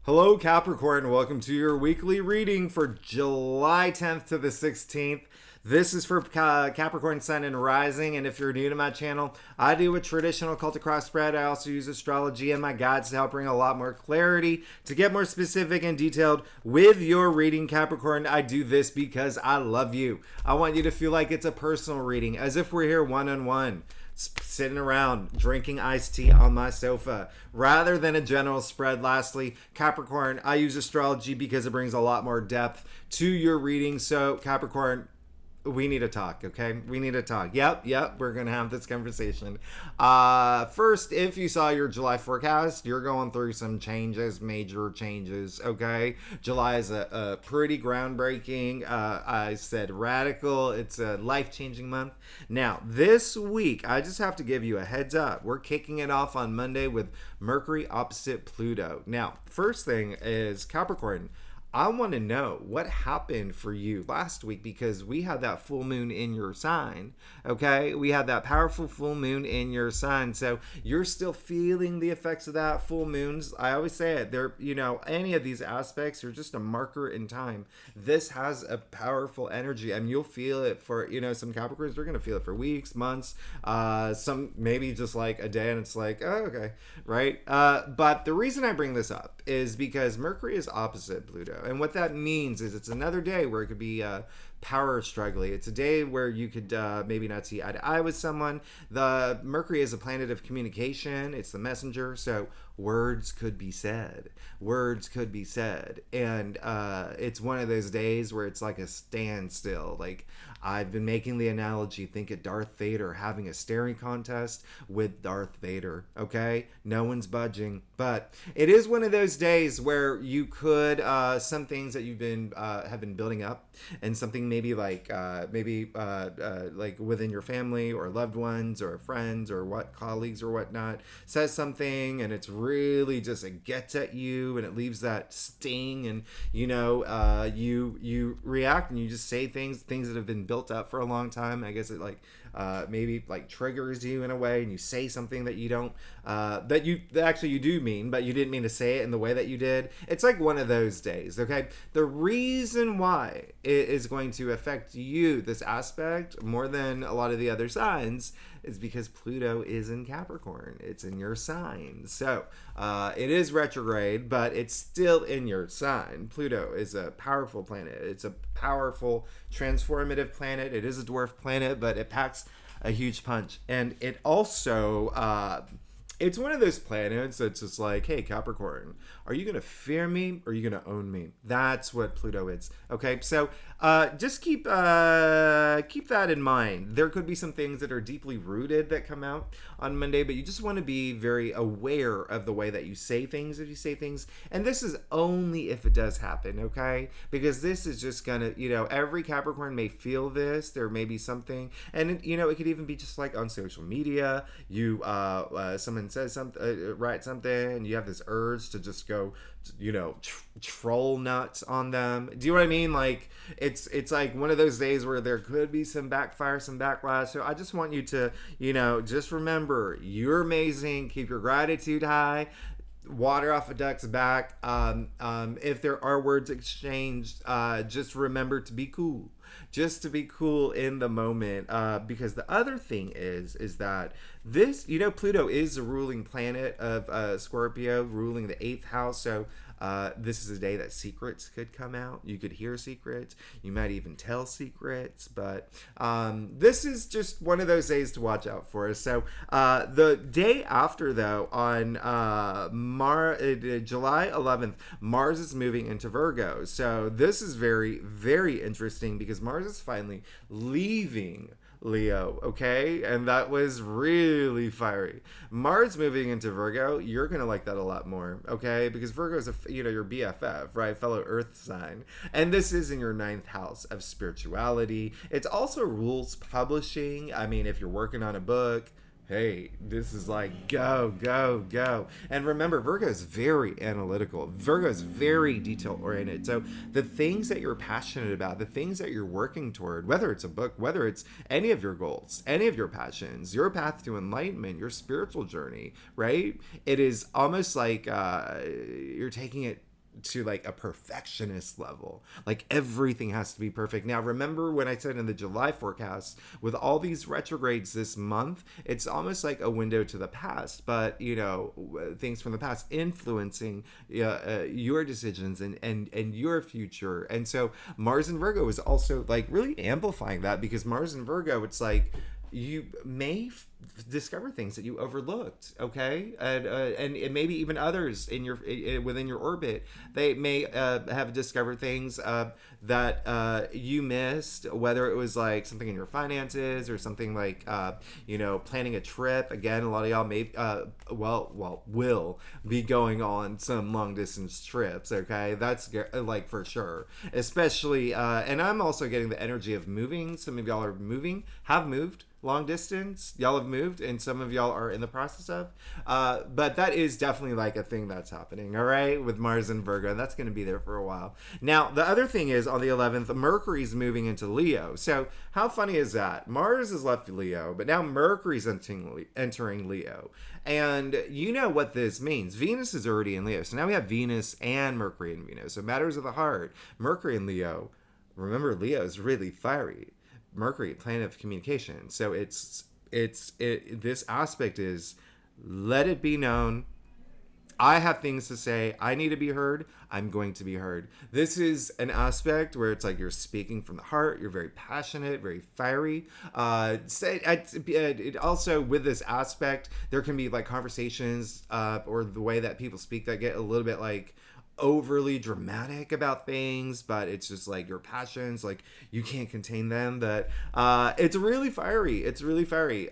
Hello, Capricorn. Welcome to your weekly reading for July 10th to the 16th. This is for Capricorn Sun and Rising, and if you're new to my channel, I do a traditional cultic cross spread. I also use astrology and my guides to help bring a lot more clarity, to get more specific and detailed with your reading, Capricorn. I do this because I love you. I want you to feel like it's a personal reading, as if we're here one-on-one, sitting around drinking iced tea on my sofa rather than a general spread. Lastly, Capricorn, I use astrology because it brings a lot more depth to your reading. So Capricorn, we need to talk, okay? We need to talk. Yep, we're gonna have this conversation. First, if you saw your July forecast, you're going through some changes, major changes, okay? July is a pretty groundbreaking, I said radical, it's a life-changing month. Now, this week, I just have to give you a heads up. We're kicking it off on Monday with Mercury opposite Pluto. Now, first thing is Capricorn, I want to know what happened for you last week, because we had that full moon in your sign, okay? We had that powerful full moon in your sign. So you're still feeling the effects of that full moons. I always say it, they're, any of these aspects are just a marker in time. This has a powerful energy, and you'll feel it for, some Capricorns, they're going to feel it for weeks, months, some maybe just like a day, and it's like, oh, okay, right? But the reason I bring this up is because Mercury is opposite Pluto. And what that means is it's another day where it could be power struggling. It's a day where you could maybe not see eye to eye with someone. The Mercury is a planet of communication. It's the messenger. So words could be said. Words could be said. And it's one of those days where it's like a standstill. Like, I've been making the analogy, think of Darth Vader having a staring contest with Darth Vader, okay? No one's budging. But it is one of those days where you could, some things that you've been, have been building up, and something maybe like within your family or loved ones or friends or colleagues or whatnot says something, and it's really just, it gets at you and it leaves that sting, and you react and you just say things that have been built up for a long time. I guess it maybe triggers you in a way, and you say something that you don't that you do mean, but you didn't mean to say it in the way that you did. It's like one of those days, okay? The reason why it is going to affect you, this aspect, more than a lot of the other signs, is because Pluto is in Capricorn. It's in your sign. So it is retrograde, but it's still in your sign. Pluto is a powerful planet. It's a powerful, transformative planet. It is a dwarf planet, but it packs a huge punch. And it also, it's one of those planets that's just like, hey, Capricorn, are you going to fear me or are you going to own me? That's what Pluto is. Okay, so just keep that in mind. There could be some things that are deeply rooted that come out on Monday, but you just want to be very aware of the way that you say things, if you say things. And this is only if it does happen, okay? Because this is just going to, every Capricorn may feel this. There may be something. And, it could even be just like on social media. Someone says something, writes something, and you have this urge to just go, troll nuts on them. Do you know what I mean? Like, it's like one of those days where there could be some backfire, some backlash. So I just want you to, just remember, you're amazing. Keep your gratitude high. Water off a duck's back. If there are words exchanged, just remember to be cool. Just to be cool in the moment. Because the other thing is that this, Pluto is the ruling planet of Scorpio, ruling the 8th house. So this is a day that secrets could come out. You could hear secrets. You might even tell secrets. But this is just one of those days to watch out for. So the day after, though, on July 11th, Mars is moving into Virgo. So this is very, very interesting because Mars is finally leaving Leo, okay? And that was really fiery. Mars moving into Virgo, you're gonna like that a lot more, okay? Because Virgo is your BFF, right? Fellow Earth sign. And this is in your 9th house of spirituality. It's also rules publishing. I mean, if you're working on a book, hey, this is like go, go, go. And remember, Virgo is very analytical. Virgo is very detail oriented. So the things that you're passionate about, the things that you're working toward, whether it's a book, whether it's any of your goals, any of your passions, your path to enlightenment, your spiritual journey, right? It is almost like you're taking it to like a perfectionist level. Like everything has to be perfect. Now, remember when I said in the July forecast, with all these retrogrades this month, it's almost like a window to the past, but you know, things from the past influencing your decisions and your future. And so Mars in Virgo is also like really amplifying that, because Mars in Virgo, it's like you may discover things that you overlooked, okay, and maybe even others in your within your orbit, they may have discovered things that you missed, whether it was like something in your finances or something like you know, planning a trip. Again, a lot of y'all may will be going on some long distance trips, okay, that's like for sure, especially and I'm also getting the energy of moving. Some of y'all are moving, have moved long distance, y'all have moved, and some of y'all are in the process of but that is definitely like a thing that's happening, all right, with Mars and Virgo, and that's going to be there for a while. Now, the other thing is, on the 11th, Mercury's moving into Leo. So how funny is that? Mars has left Leo, but now Mercury's entering Leo, and you know what this means. Venus is already in Leo, so now we have Venus and Mercury in Venus. So matters of the heart, Mercury in Leo. Remember, Leo is really fiery. Mercury, planet of communication. So this aspect is, let it be known, I have things to say, I need to be heard, I'm going to be heard. This is an aspect where it's like you're speaking from the heart, you're very passionate, very fiery. It also, with this aspect, there can be like conversations or the way that people speak that get a little bit like overly dramatic about things, but it's just like your passions, like you can't contain them. But it's really fiery,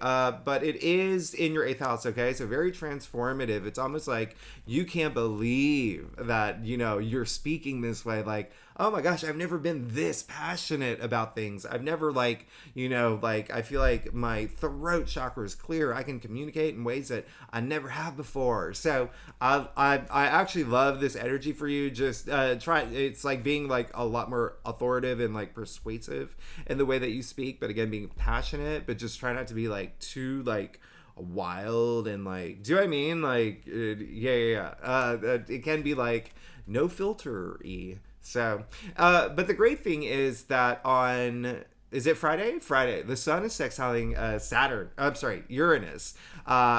but it is in your 8th house, okay, so very transformative. It's almost like you can't believe that, you know, you're speaking this way, like, oh my gosh, I've never been this passionate about things. I've never, like, you know, like, I feel like my throat chakra is clear. I can communicate in ways that I never have before. So I actually love this energy for you. Just try. It's like being like a lot more authoritative and like persuasive in the way that you speak, but again, being passionate, but just try not to be like too like wild and like, do you know what I mean? Like, it can be like no filter-y. So, but the great thing is that on, is it Friday? Friday, the sun is sextiling Uranus,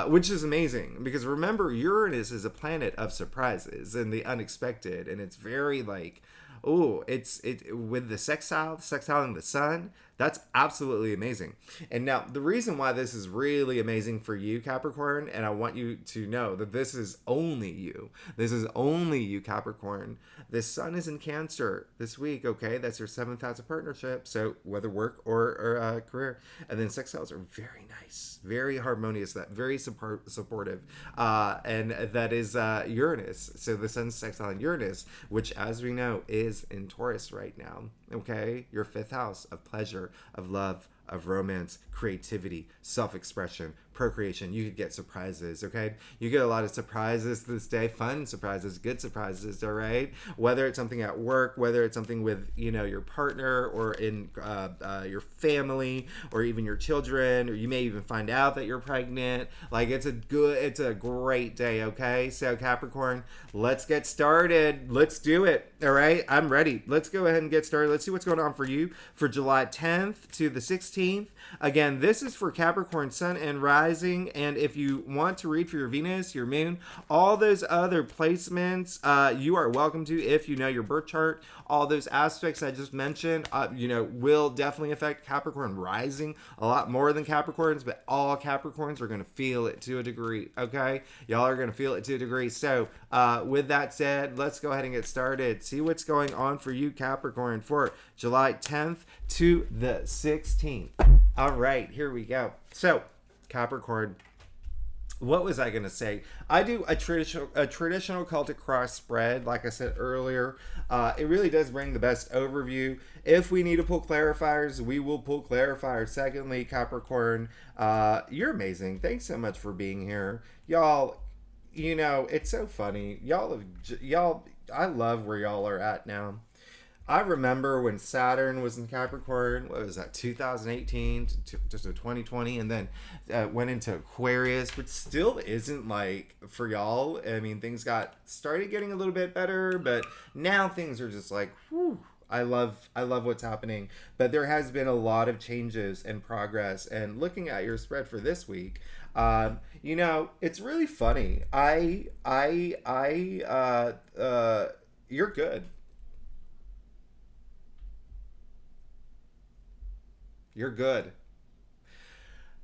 which is amazing, because remember, Uranus is a planet of surprises and the unexpected, and it's very like, it's with the sextiling the sun. That's absolutely amazing. And now the reason why this is really amazing for you, Capricorn, and I want you to know that this is only you. This is only you, Capricorn. The sun is in Cancer this week, okay? That's your 7th house of partnership. So whether work or career. And then sextiles are very nice, very harmonious, that very supportive. And that is Uranus. So the sun's sextiling Uranus, which, as we know, is in Taurus right now, okay? Your 5th house of pleasure, of love, of romance, creativity, self-expression, procreation. You could get surprises, okay? You get a lot of surprises this day, fun surprises, good surprises, all right? Whether it's something at work, whether it's something with, you know, your partner or in your family or even your children, or you may even find out that you're pregnant. Like, it's a great day, okay? So Capricorn, let's get started. Let's do it, all right? I'm ready. Let's go ahead and get started. Let's see what's going on for you for July 10th to the 16th. Again, this is for Capricorn Sun and Rising, and if you want to read for your Venus, your Moon, all those other placements, you are welcome to if you know your birth chart. All those aspects I just mentioned, you know, will definitely affect Capricorn Rising a lot more than Capricorns, but all Capricorns are going to feel it to a degree, okay? Y'all are going to feel it to a degree. So, with that said, let's go ahead and get started. See what's going on for you, Capricorn, for July 10th to the 16th. All right, here we go. So, Capricorn, what was I going to say? I do a traditional Celtic cross spread, like I said earlier. It really does bring the best overview. If we need to pull clarifiers, we will pull clarifiers. Secondly, Capricorn, you're amazing. Thanks so much for being here. Y'all, you know, it's so funny. Y'all, I love where y'all are at now. I remember when Saturn was in Capricorn. What was that? 2018 to 2020, and then went into Aquarius, but still isn't like for y'all. I mean, things got started getting a little bit better, but now things are just like, whew. I love what's happening, but there has been a lot of changes and progress. And looking at your spread for this week, it's really funny. You're good. You're good.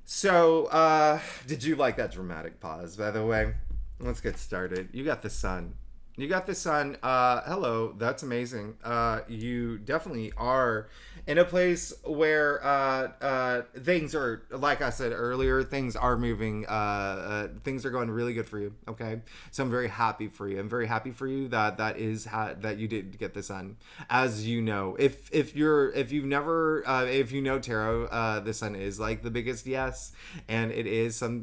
So, did you like that dramatic pause, by the way? Let's get started. You got the sun. You got the sun. Hello. That's amazing. You definitely are in a place where things are, like I said earlier, things are moving. Things are going really good for you. Okay. So I'm very happy for you. I'm very happy for you that you did get the sun. As you know, if you know tarot, the sun is like the biggest yes, and it is all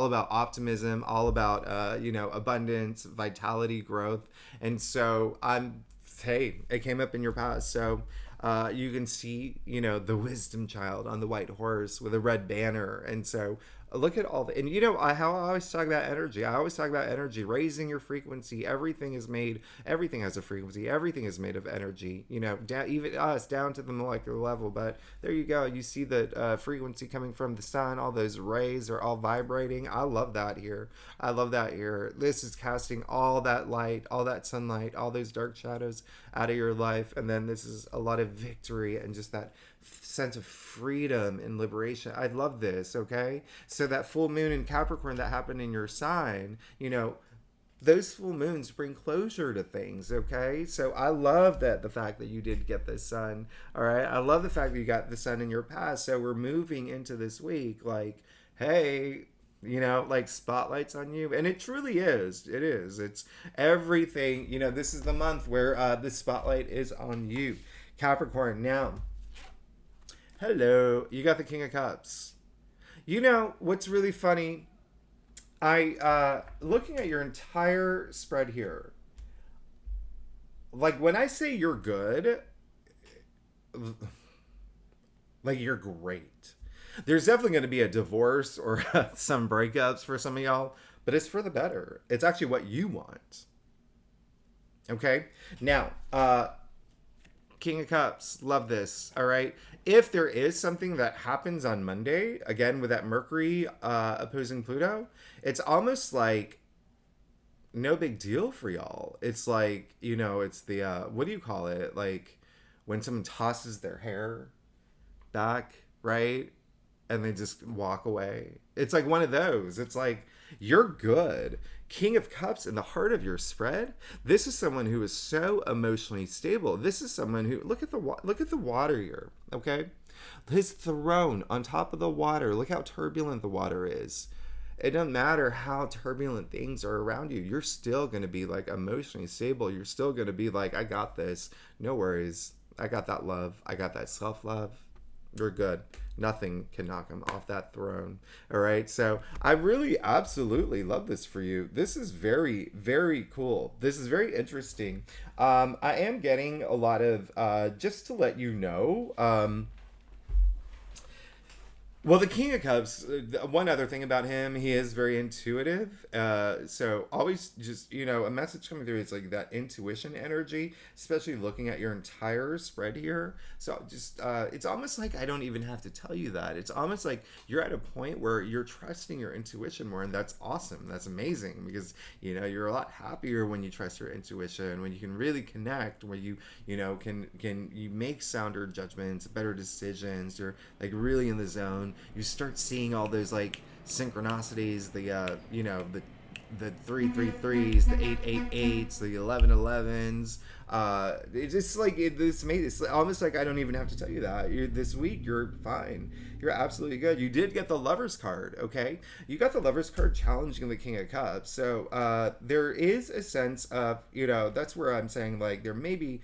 about optimism, all about abundance, vitality, growth. And so hey, it came up in your past. So you can see, the wisdom child on the white horse with a red banner. And so look at all the, and how I always talk about energy. I always talk about energy, raising your frequency. Everything has a frequency. Everything is made of energy, even us down to the molecular level. But there you go. You see the frequency coming from the sun. All those rays are all vibrating. I love that here. I love that here. This is casting all that light, all that sunlight, all those dark shadows out of your life. And then this is a lot of victory and just that sense of freedom and liberation. I love this. Okay. So that full moon in Capricorn that happened in your sign, those full moons bring closure to things. Okay. So I love the fact that you did get the sun. All right. I love the fact that you got the sun in your past. So we're moving into this week like, hey, like spotlights on you. And it truly is. It is. It's everything. This is the month where the spotlight is on you. Capricorn. Now, hello. You got the King of Cups. What's really funny? Looking at your entire spread here, like when I say you're good, like you're great. There's definitely going to be a divorce or some breakups for some of y'all, but it's for the better. It's actually what you want. Okay? Now, King of Cups, love this. All right. If there is something that happens on Monday, again with that Mercury opposing Pluto, it's almost like no big deal for y'all. It's like, it's the, what do you call it? Like when someone tosses their hair back, right? And they just walk away. It's like one of those. It's like, you're good. King of Cups in the heart of your spread. This is someone who is so emotionally stable. This is someone who look at the water here, okay? His throne on top of the water. Look how turbulent the water is. It doesn't matter how turbulent things are around you. You're still going to be like emotionally stable. You're still going to be like, I got this. No worries. I got that love. I got that self-love. You're good. Nothing can knock him off that throne. All right. So I really absolutely love this for you. This is very, very cool. This is very interesting. I am getting a lot of, just to let you know, well, the King of Cups, one other thing about him, he is very intuitive. So always just, a message coming through is like that intuition energy, especially looking at your entire spread here. So just, it's almost like I don't even have to tell you that. It's almost like you're at a point where you're trusting your intuition more. And that's awesome. That's amazing because, you're a lot happier when you trust your intuition, when you can really connect, when you you make sounder judgments, better decisions. You're like really in the zone. You start seeing all those like synchronicities, the 333s, the 888s, the 1111s. It's just like it's almost like I don't even have to tell you that. This week you're fine. You're absolutely good. You did get the Lover's card, okay? You got the Lover's card challenging the King of Cups. So there is a sense of, that's where I'm saying like there may be,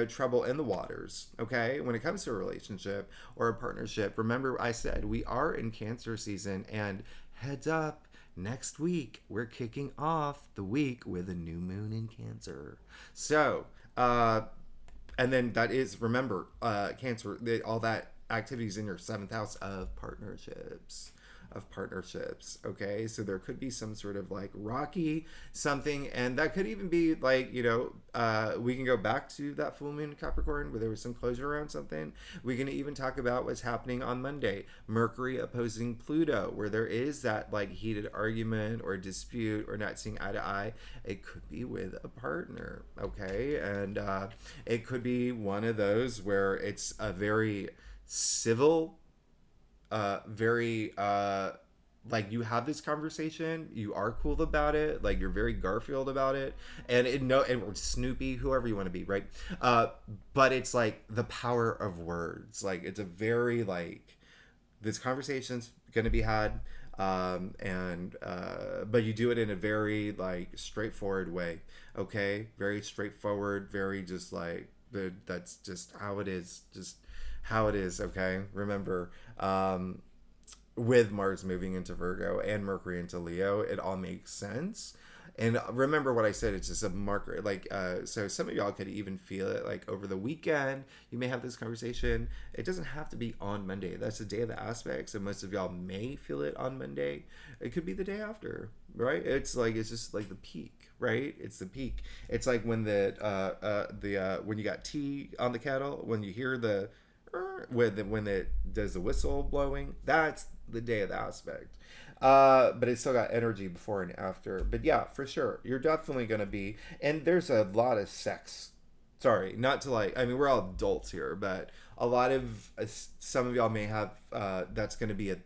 trouble in the waters, okay? When it comes to a relationship or a partnership. Remember I said we are in Cancer season, and heads up, next week we're kicking off the week with a new moon in Cancer. So And then that is, remember, Cancer, all that activities in your seventh house of partnerships. Of partnerships. Okay. So there could be some sort of like rocky something. And that could even be like, we can go back to that full moon Capricorn where there was some closure around something. We can even talk about what's happening on Monday. Mercury opposing Pluto, where there is that like heated argument or dispute or not seeing eye to eye. It could be with a partner. Okay. And it could be one of those where it's a very civil, very like you have this conversation, you are cool about it, like you're very Garfield about it, and or Snoopy, whoever you want to be, right? But it's like the power of words. Like it's a very like this conversation's gonna be had, and but you do it in a very like straightforward way. Okay, very straightforward, very just like that's just how it is. Just how it is, okay? Remember, with Mars moving into Virgo and Mercury into Leo, it all makes sense. And remember what I said, it's just a marker. Like, so some of y'all could even feel it like over the weekend. You may have this conversation. It doesn't have to be on Monday. That's the day of the aspect. So most of y'all may feel it on Monday. It could be the day after, right? It's just like the peak, right? It's the peak. It's like when when you got tea on the kettle, when you hear when it does the whistle blowing, that's the day of the aspect. But it's still got energy before and after. But yeah, for sure, you're definitely going to be, and there's a lot of sex. Sorry, not to like, I mean, we're all adults here, but a lot of, some of y'all may have, that's going to be a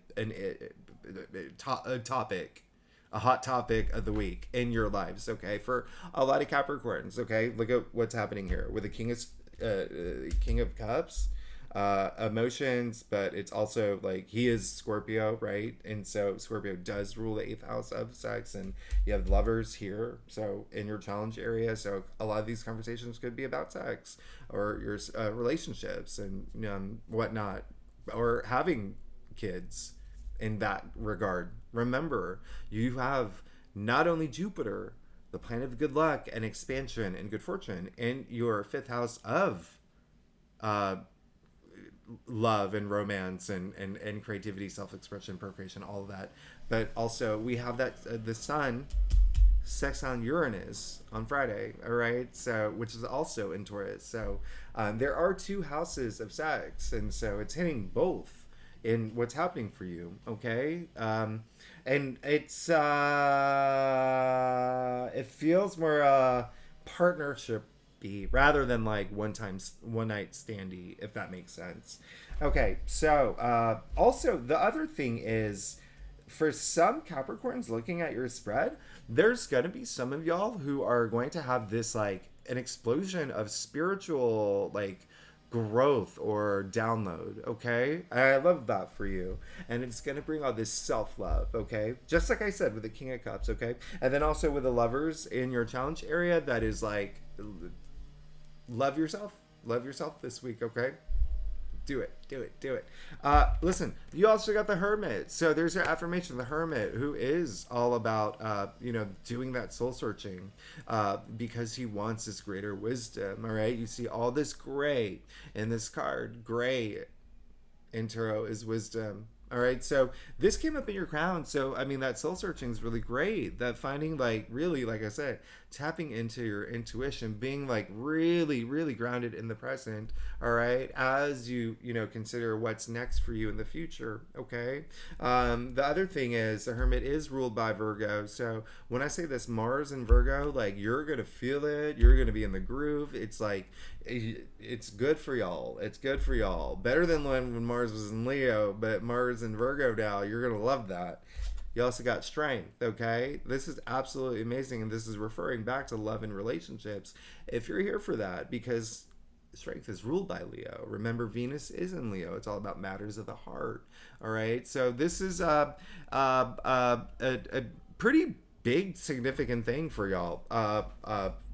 topic, a hot topic of the week in your lives, okay? For a lot of Capricorns, okay? Look at what's happening here with the King of Cups. Emotions, but it's also like he is Scorpio, right? And so Scorpio does rule the 8th house of sex, and you have lovers here, so in your challenge area. So a lot of these conversations could be about sex or your relationships and whatnot, or having kids in that regard. Remember, you have not only Jupiter, the planet of good luck and expansion and good fortune, in your 5th house of love and romance and creativity, self-expression, procreation, all of that. But also we have that the sun sextile Uranus on Friday, all right? So, which is also in Taurus. So there are 2 houses of sex, and so it's hitting both in what's happening for you, okay? And it's it feels more partnership rather than like one night standy, if that makes sense. Okay, so also the other thing is, for some Capricorns looking at your spread, there's gonna be some of y'all who are going to have this like an explosion of spiritual like growth or download. Okay, I love that for you, and it's gonna bring all this self-love. Okay, just like I said with the King of Cups. Okay, and then also with the lovers in your challenge area, that is like love yourself this week. Okay, do it. Listen, you also got the Hermit. So there's your affirmation, the Hermit, who is all about doing that soul searching, because he wants this greater wisdom. All right, you see all this gray in this card. Gray in tarot is wisdom. All right, so this came up in your crown. So I mean, that soul searching is really great. That finding, like, really, like I said, tapping into your intuition, being like really, really grounded in the present. All right, as you consider what's next for you in the future. Okay. The other thing is the Hermit is ruled by Virgo. So when I say this, Mars in Virgo, like, you're gonna feel it. You're gonna be in the groove. It's like, it's good for y'all. It's good for y'all. Better than when Mars was in Leo, but Mars in Virgo now, you're gonna love that. You also got strength. Okay, this is absolutely amazing, and this is referring back to love and relationships. If you're here for that, because strength is ruled by Leo. Remember, Venus is in Leo. It's all about matters of the heart. All right, so this is a pretty big, significant thing for y'all.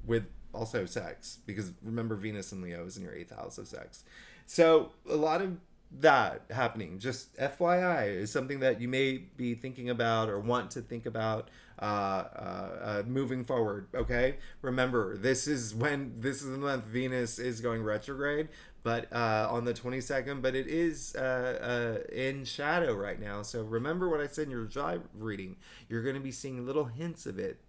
With also sex, because remember, Venus and Leo is in your 8th house of sex. So a lot of that happening. Just FYI is something that you may be thinking about or want to think about moving forward. Okay, remember this is the month Venus is going retrograde, but on the 22nd. But it is in shadow right now. So remember what I said in your July reading. You're going to be seeing little hints of it.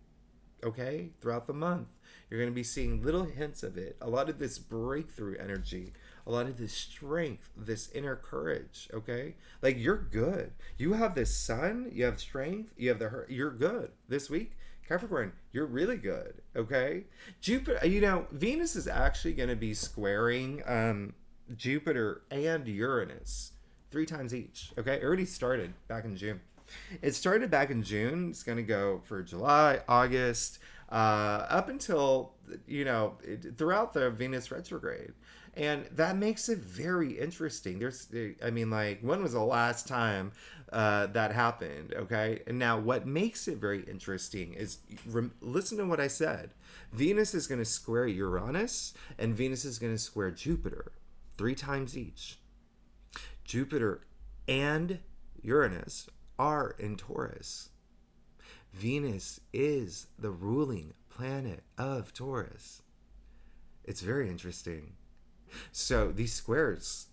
Okay, throughout the month, you're going to be seeing little hints of it. A lot of this breakthrough energy, a lot of this strength, this inner courage. Okay, like you're good. You have this sun, you have strength, you have you're good this week. Capricorn, you're really good. Okay, Jupiter, Venus is actually going to be squaring Jupiter and Uranus 3 times each. Okay, it already started back in June. It started back in June. It's going to go for July, August, up until, throughout the Venus retrograde. And that makes it very interesting. When was the last time that happened? Okay. And now what makes it very interesting is, listen to what I said. Venus is going to square Uranus and Venus is going to square Jupiter 3 times each. Jupiter and Uranus are in Taurus. Venus is the ruling planet of Taurus. It's very interesting. So these squares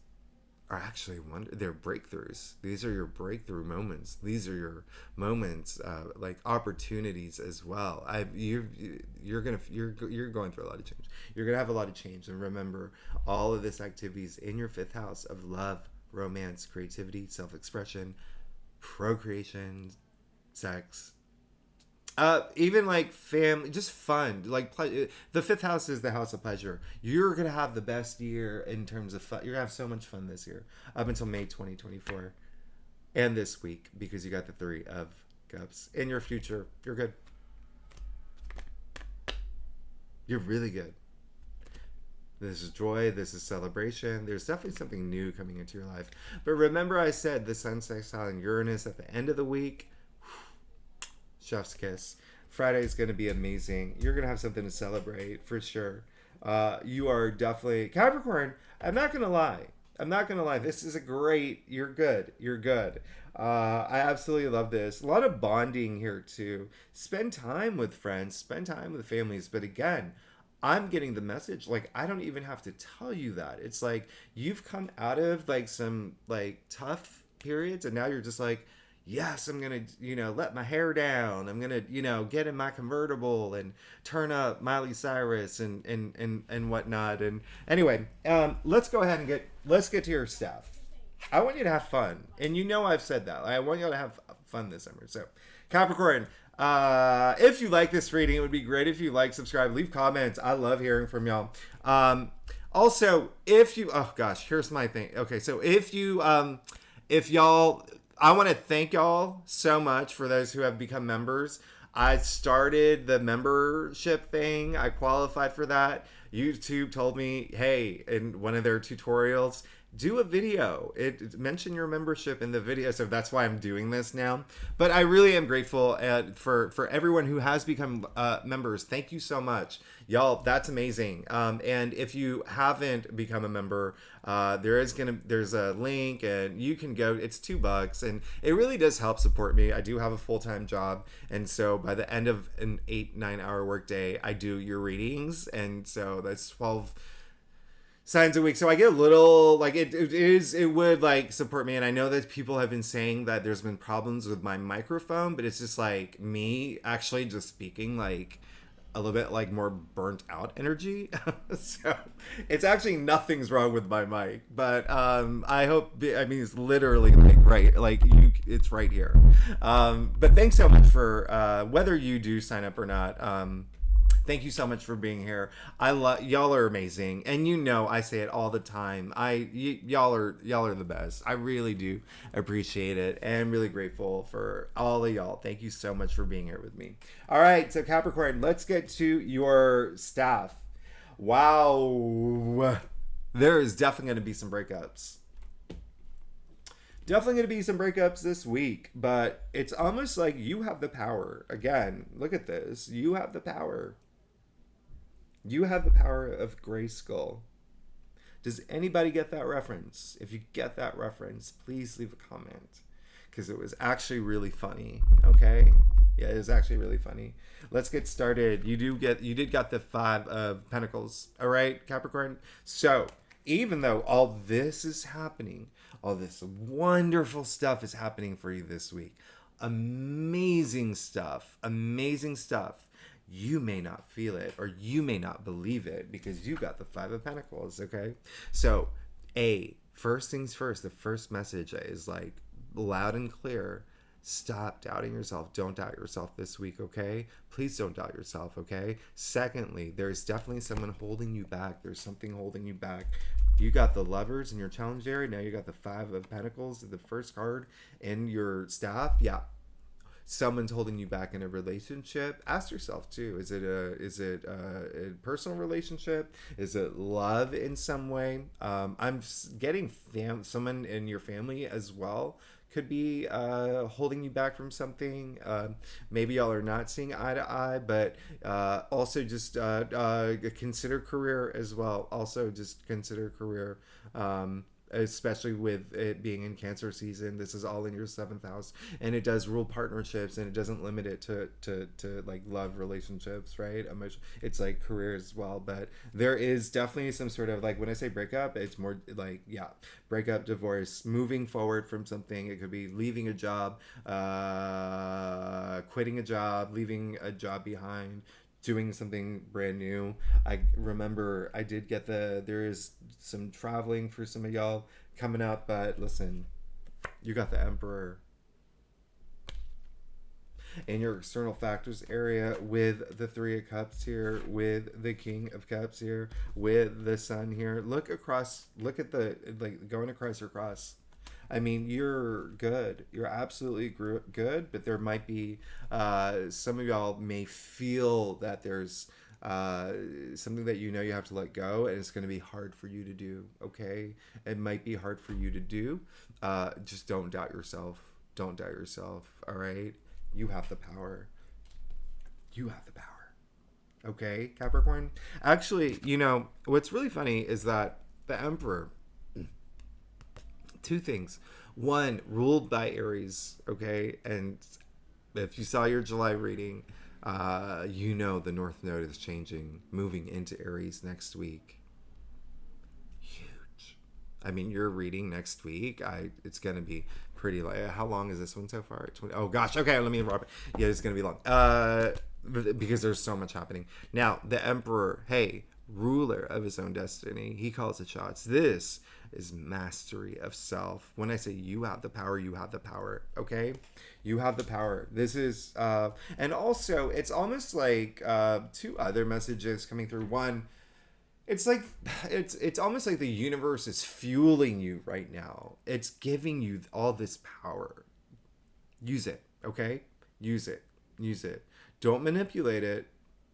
are actually they're breakthroughs. These are your breakthrough moments. These are your moments, like opportunities as well. You're going through a lot of change. You're gonna have a lot of change, and remember, all of this activities in your 5th house of love, romance, creativity, self-expression, procreation, sex, even like family, just fun, like the 5th house is the house of pleasure. You're gonna have the best year in terms of fun. You're gonna have so much fun this year up until May 2024 and this week, because you got the 3 of Cups in your future. You're good. You're really good. This is joy. This is celebration. There's definitely something new coming into your life. But remember, I said the Sun sextile and Uranus at the end of the week. Chef's kiss. Friday is going to be amazing. You're going to have something to celebrate for sure. You are definitely Capricorn. I'm not going to lie. This is a great. You're good. I absolutely love this. A lot of bonding here too. Spend time with friends. Spend time with families. But again, I'm getting the message, like, I don't even have to tell you that. It's like you've come out of like some like tough periods, and now you're just like, yes, I'm gonna, let my hair down. I'm gonna, get in my convertible and turn up Miley Cyrus and whatnot. And anyway, let's go ahead and let's get to your stuff. I want you to have fun, and I've said that. I want you to have fun this summer. So, Capricorn, if you like this reading, it would be great if you subscribe, leave comments. I love hearing from y'all. Also, here's my thing. Okay, so if y'all, I want to thank y'all so much for those who have become members. I started the membership thing. I qualified for that. YouTube told me, hey, in one of their tutorials, do a video. Mention your membership in the video, so that's why I'm doing this now. But I really am grateful for everyone who has become members. Thank you so much, y'all. That's amazing. And if you haven't become a member, there's a link, and you can go. It's $2, and it really does help support me. I do have a full-time job, and so by the end of an 8-9 hour workday, I do your readings, and so that's 12 signs a week. So I get a little it would support me. And I know that people have been saying that there's been problems with my microphone, but it's just like me actually just speaking like a little bit more burnt out energy. So it's actually nothing's wrong with my mic, but I hope, it's literally it's right here. But thanks so much for whether you do sign up or not. Thank you so much for being here. Y'all are amazing, and I say it all the time. Y'all are the best. I really do appreciate it, and I'm really grateful for all of y'all. Thank you so much for being here with me. All right, so Capricorn, let's get to your staff. Wow, there is definitely going to be some breakups. Definitely going to be some breakups this week, but it's almost like you have the power. Again, look at this. You have the power. You have the power of Gray Skull Does anybody get that reference? If you get that reference, please leave a comment, because it was actually really funny. Okay, yeah, it was actually really funny. Let's get started. You did got the 5 of Pentacles. All right, Capricorn. So even though all this is happening, all this wonderful stuff is happening for you this week, amazing stuff, amazing stuff. You may not feel it, or you may not believe it, because you got the 5 of Pentacles. Okay, so first things first. The first message is like loud and clear. Stop doubting yourself. Don't doubt yourself this week, okay? Please don't doubt yourself, okay? Secondly, there's definitely someone holding you back. There's something holding you back. You got the Lovers in your challenge area. Now you got the 5 of Pentacles, the first card in your staff. Yeah. Someone's holding you back in a relationship. Ask yourself too, is it a personal relationship? Is it love in some way? I'm getting someone in your family as well could be holding you back from something. Maybe y'all are not seeing eye to eye, but also just consider career as well. Also just consider career. Especially with it being in Cancer season, this is all in your 7th house, and it does rule partnerships, and it doesn't limit it to like love relationships, right? It's like career as well, but there is definitely some sort of, like, when I say breakup, it's more like, yeah, breakup, divorce, moving forward from something. It could be leaving a job, quitting a job, leaving a job behind, doing something brand new. I remember I did get there is some traveling for some of y'all coming up, but listen, you got the Emperor in your external factors area, with the 3 of Cups here, with the King of Cups here, with the Sun here. Look at the, like, going across your cross. I mean, you're good. You're absolutely good, but there might be some of y'all may feel that there's something that you have to let go, and it's going to be hard for you to do. Okay, it might be hard for you to do. Just don't doubt yourself. Don't doubt yourself. All right, you have the power. You have the power. Okay, Capricorn. Actually, what's really funny is that the Emperor. 2 things. 1, ruled by Aries, okay? And if you saw your July reading, the North Node is changing, moving into Aries next week. Huge. I mean, your reading next week, it's going to be pretty, like, how long is this one so far? 20, oh gosh, okay, let me interrupt. Yeah, it's going to be long. Because there's so much happening. Now, the Emperor, hey, ruler of his own destiny, he calls the shots. This is mastery of self. When I say you have the power, you have the power. Okay, you have the power. This is and also it's almost like 2 other messages coming through. One, it's like it's almost like the universe is fueling you right now. It's giving you all this power. Use it. Okay, use it. Don't manipulate it.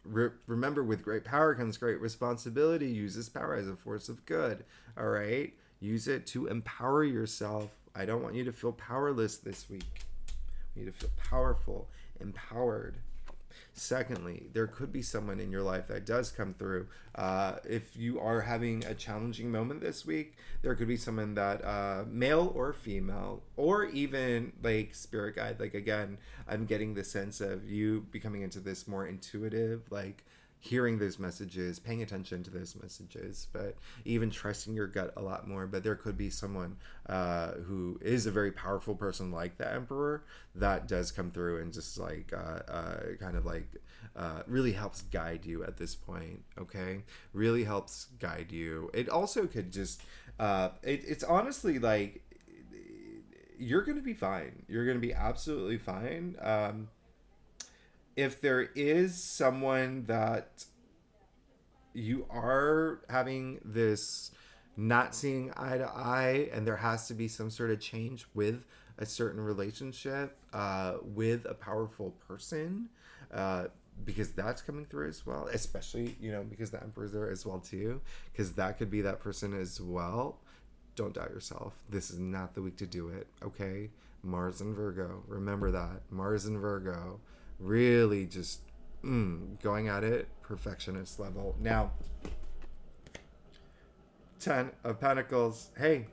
Remember, with great power comes great responsibility. Use this power as a force of good. All right, use it to empower yourself. I don't want you to feel powerless this week. You need to feel powerful, empowered. Secondly, there could be someone in your life that does come through. If you are having a challenging moment this week, there could be someone that, male or female, or even like spirit guide. Like, again, I'm getting the sense of you becoming into this more intuitive, like hearing those messages, paying attention to those messages, but even trusting your gut a lot more. But there could be someone who is a very powerful person like the Emperor that does come through and just like kind of like really helps guide you at this point. Okay, really helps guide you. It also could just it's honestly like you're gonna be fine. You're gonna be absolutely fine. If there is someone that you are having this not seeing eye to eye, and there has to be some sort of change with a certain relationship, with a powerful person, because that's coming through as well, especially, because the Emperor's there as well too, because that could be that person as well. Don't doubt yourself. This is not the week to do it, okay? Mars and Virgo. Remember that. Mars and Virgo. Really just going at it perfectionist level. Now, Ten of Pentacles. Hey,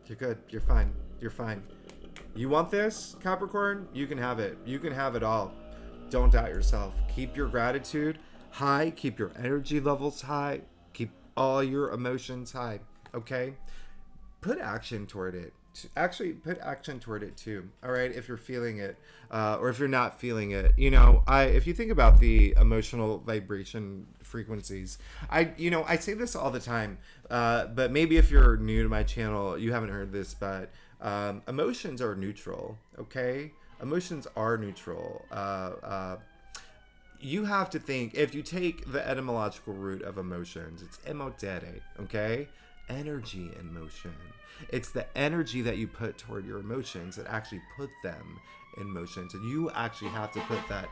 you're good. You're fine. You're fine. You want this, Capricorn? You can have it. You can have it all. Don't doubt yourself. Keep your gratitude high. Keep your energy levels high. Keep all your emotions high. Okay? Put action toward it. Actually, put action toward it too. All right, if you're feeling it, or if you're not feeling it, if you think about the emotional vibration frequencies, I say this all the time, but maybe if you're new to my channel, you haven't heard this, but emotions are neutral. Okay, emotions are neutral. You have to think, if you take the etymological root of emotions, it's emotere, okay? Energy in motion. It's the energy that you put toward your emotions that actually put them in motion. So you actually have to put that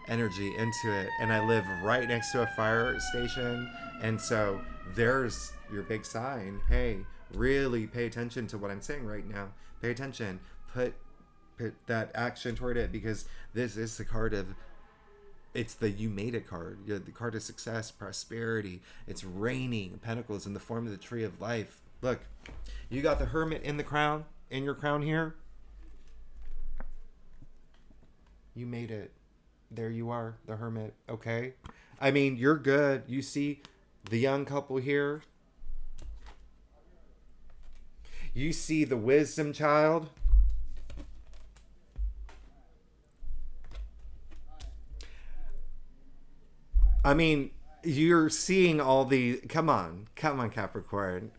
energy into it. And I live right next to a fire station. And so there's your big sign. Hey, really pay attention to what I'm saying right now. Pay attention. Put that action toward it, because this is the card of, it's the you made it card. You're the card of success, prosperity. It's raining pentacles in the form of the tree of life. Look, you got the Hermit in the crown, in your crown here. You made it. There you are, the Hermit. Okay. I mean, you're good. You see the young couple here. You see the wisdom child. I mean, you're seeing all the, come on, Capricorn.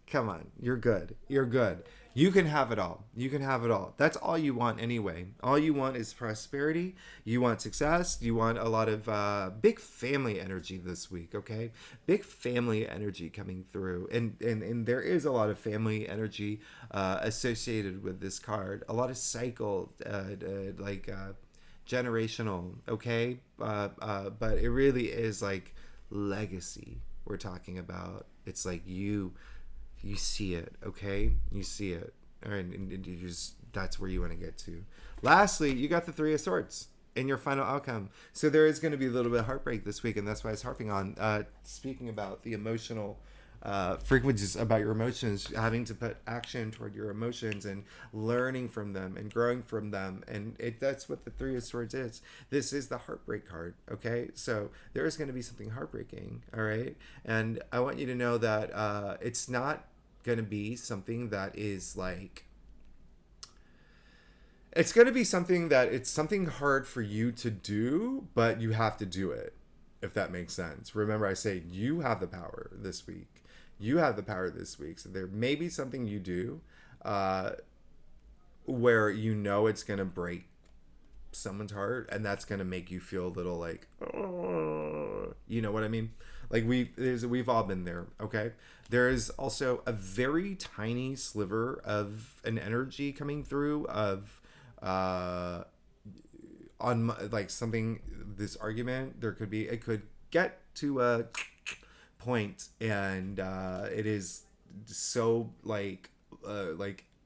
Come on, you're good. You're good. You can have it all. You can have it all. That's all you want anyway. All you want is prosperity. You want success. You want a lot of big family energy this week, okay? Big family energy coming through. And there is a lot of family energy associated with this card. A lot of cycle, generational, okay? But it really is like legacy we're talking about. It's like you see it, okay? You see it. All right, and you just, that's where you want to get to. Lastly, you got the Three of Swords in your final outcome. So there is going to be a little bit of heartbreak this week, and that's why I was harping on speaking about the emotional frequencies, about your emotions, having to put action toward your emotions and learning from them and growing from them. And that's what the Three of Swords is. This is the heartbreak card, okay? So there is going to be something heartbreaking, all right? And I want you to know that it's not going to be something that is like, it's going to be something that it's something hard for you to do, but you have to do it, if that makes sense. Remember, I say you have the power this week. You have the power this week. So there may be something you do where you know it's going to break someone's heart, and that's going to make you feel a little like, oh, you know what I mean? Like we've all been there, okay? There is also a very tiny sliver of an energy coming through of on like something, this argument, it could get to a point, and it is so like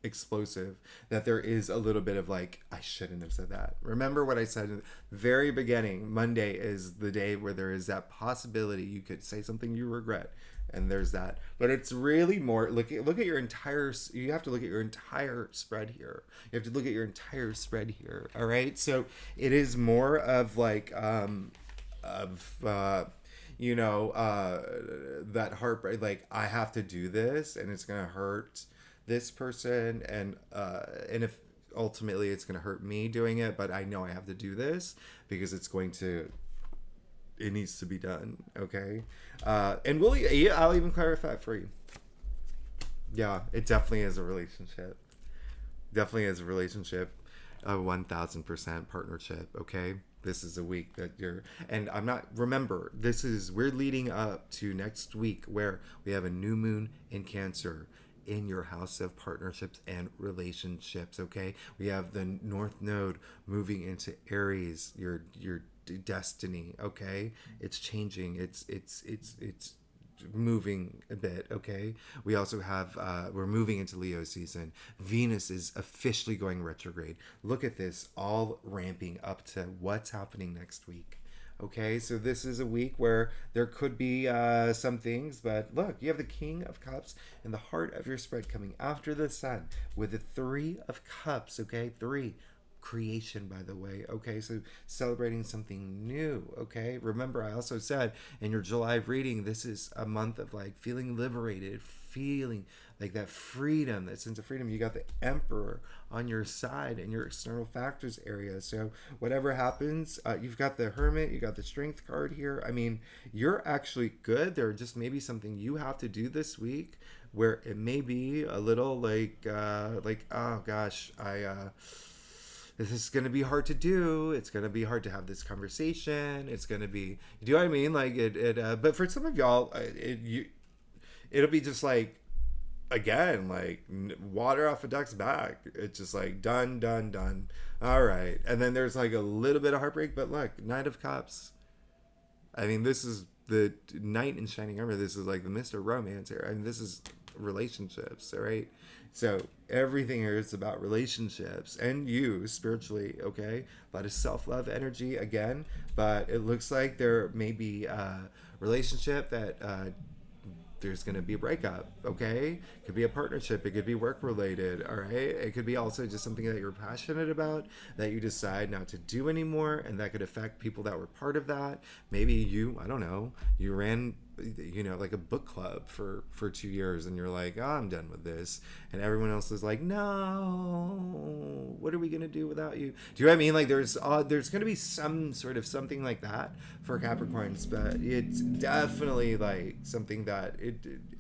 explosive that there is a little bit of like, I shouldn't have said that. Remember what I said in the very beginning. Monday is the day where there is that possibility you could say something you regret, and there's that. But it's really more, look at your entire, you have to look at your entire spread here. You have to look at your entire spread here. All right, so it is more of like that heartbreak, like I have to do this and it's gonna hurt this person, and if ultimately it's gonna hurt me doing it, but I know I have to do this because it needs to be done, okay? And I'll even clarify it for you. Yeah, it definitely is a relationship. Definitely is a relationship. A 1000% partnership, okay? This is a week that remember, we're leading up to next week where we have a new moon in Cancer in your house of partnerships and relationships, okay? We have the North Node moving into Aries, your destiny, okay? It's changing. It's moving a bit, okay? We also have we're moving into Leo season. Venus is officially going retrograde. Look at this, all ramping up to what's happening next week, Okay, so this is a week where there could be some things, but look, you have the King of Cups in the heart of your spread coming after the Sun with the Three of Cups. Okay, three. Creation, by the way. Okay, so celebrating something new. Okay, remember I also said in your July reading, this is a month of like feeling liberated, feeling like that freedom, that sense of freedom. You got the Emperor on your side in your external factors area. So whatever happens, you've got the Hermit, you got the Strength card here. I mean, you're actually good. There just maybe something you have to do this week where it may be a little like oh gosh, this is going to be hard to do. It's going to be hard to have this conversation. It's going to be, do you know what I mean? Like but for some of y'all, it'll be just like, again, like water off a duck's back. It's just like done, done, done. All right. And then there's like a little bit of heartbreak, but look, Knight of Cups. I mean, this is the knight in shining armor. This is like the Mr. Romance here. I mean, this is relationships, all right? So everything here is about relationships and you spiritually, okay? A lot of self-love energy again, but it looks like there may be a relationship that there's going to be a breakup, okay? It could be a partnership. It could be work related, all right? It could be also just something that you're passionate about that you decide not to do anymore, and that could affect people that were part of that. Maybe you, I don't know, you ran, you know, like a book club for 2 years, and you're like, oh, I'm done with this. And everyone else is like, no, what are we going to do without you? Do you know what I mean? Like there's going to be some sort of something like that for Capricorns, but it's definitely like something that it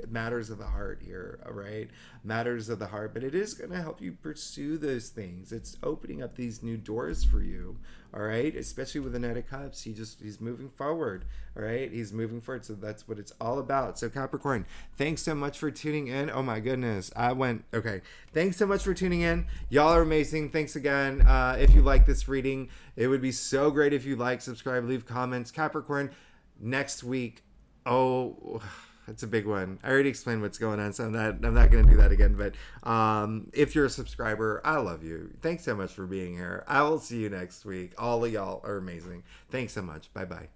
matters of the heart here, all right? Matters of the heart, but it is going to help you pursue those things. It's opening up these new doors for you, all right? Especially with the Knight of Cups, he's moving forward, all right? He's moving forward, so that's what it's all about. So Capricorn, thanks so much for tuning in. Oh my goodness, okay. Thanks so much for tuning in. Y'all are amazing. Thanks again. If you like this reading, it would be so great if you like, subscribe, leave comments. Capricorn, next week, oh, it's a big one. I already explained what's going on, so I'm not going to do that again. But if you're a subscriber, I love you. Thanks so much for being here. I will see you next week. All of y'all are amazing. Thanks so much. Bye-bye.